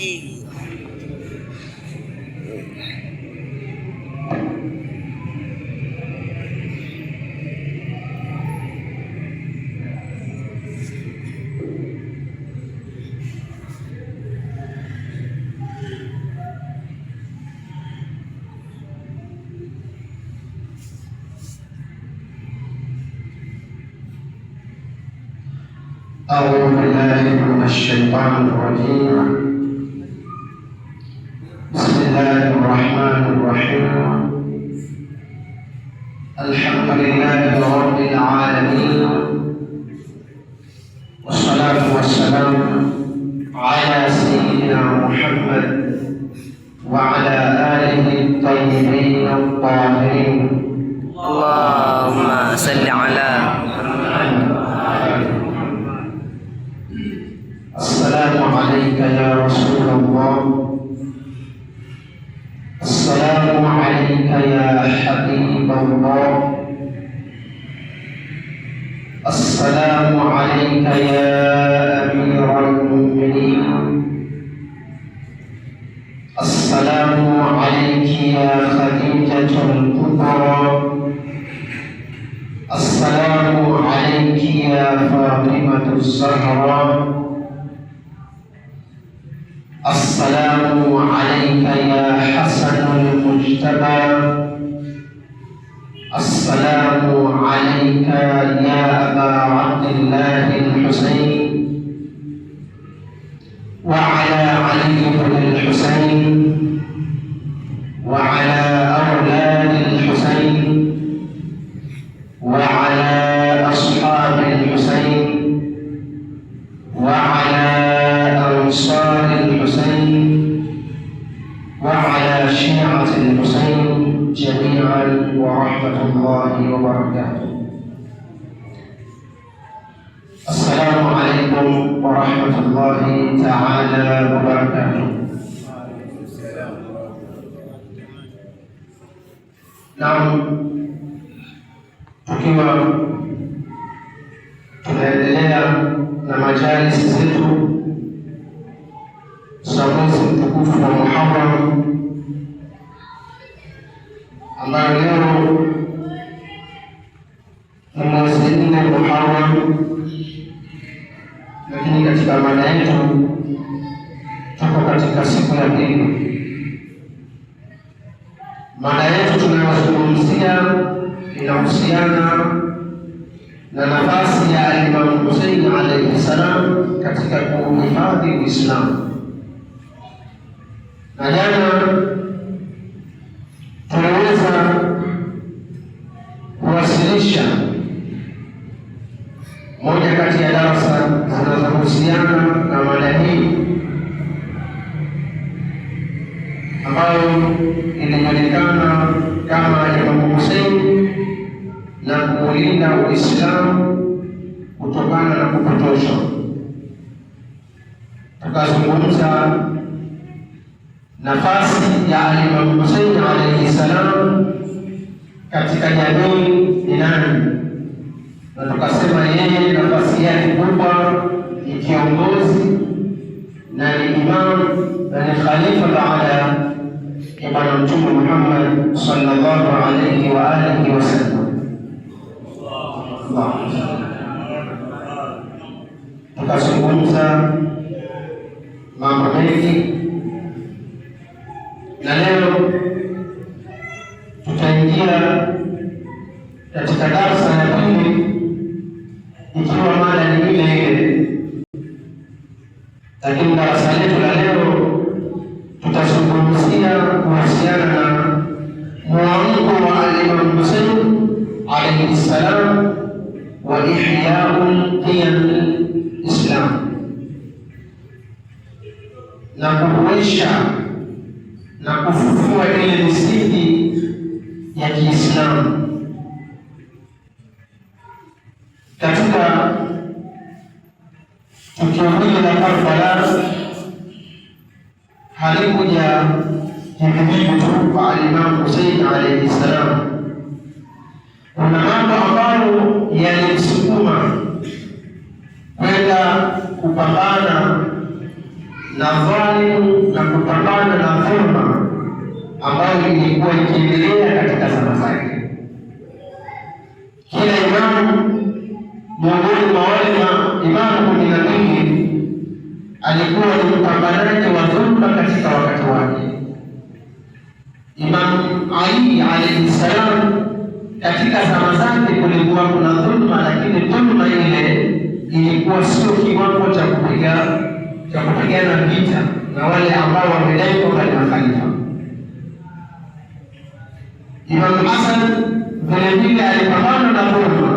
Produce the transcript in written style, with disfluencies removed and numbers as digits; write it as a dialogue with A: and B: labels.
A: أعوذ بالله من الشيطان الرجيم. بسم الله الرحمن الرحيم. الحمد لله رب العالمين، والصلاة والسلام على سيدنا محمد وعلى آله الطيبين الطاهرين.
B: اللهم صل على
A: السلام عليك يا رسول الله. السلام عليك يا حبيب الله. السلام عليك يا أمير المؤمنين. السلام عليك يا خديجة الكبرى. السلام عليك يا فاطمة الزهراء. السلام عليك يا حسن المجتبى. السلام عليك يا أبا عبد الله الحسين وعلى علي بن الحسين وعلى أولاد الحسين وعلى أصحاب الحسين وعلى أنصار الحسين وعلى شيعة الحسين جميعا ورحمة الله وبركاته. السلام عليكم ورحمة الله تعالى وبركاته. Naam, tukiwa tunaendelea na majalisi zetu za mwezi mtukufu wa Muharram, ambayo leo ni mwezi 4 Muharram, lakini katika mada yetu tuko katika siku ya pili. Mada yetu tunayozungumzia inahusiana na nafasi ya Imam Hussein alayhi salam katika kuhifadhi Uislamu. Na jana tunaweza kuwasilisha moja kati ya darasa zinazohusiana na mada hii ambayo inajulikana kama Imam Hussein na kuulinda Uislamu kutokana na kupotoshwa. Tukazungumza nafasi ya Imam Hussein alayhi salam katika jamii ni nani, na tukasema yeye nafasi yake kubwa ni kiongozi na ni imam na ni khalifa baada ya Bwana Mtume Muhammad sallallahu alayhi wa alihi wasallam. Tukazungumza mambo mengi, na leo tutaingia katika darasa ya pili, ikiwa mada ni ile ile, lakini darasa letu la leo tutazungumzia kuhusiana na mwamko wa Imam Hussein alayhi salam wa ihya'ul qiyam al-islam, na kuhuisha na kufufua ile misingi ya Kiislamu. Katika tukio hili la Karbala halikuja hivi tu kwa Imam Hussein alayhi salam. Kuna mambo ambayo yalimsukuma kwenda kupambana na dhalimu na kupambana na dhulma ambayo ilikuwa ikiendelea katika zama zake. Kila imamu miongoni mwa wale imamu 12 alikuwa ni mpambanaji wa dhulma katika wakati wake. Imam Ali alayhi salam, katika zama zake kulikuwa kuna dhulma, lakini dhulma ile ilikuwa sio kiwango cha kupigana vita na wale ambao wamedai kwamba ni makhalifa. Imam Hasan vile vile alipambana na dhulma,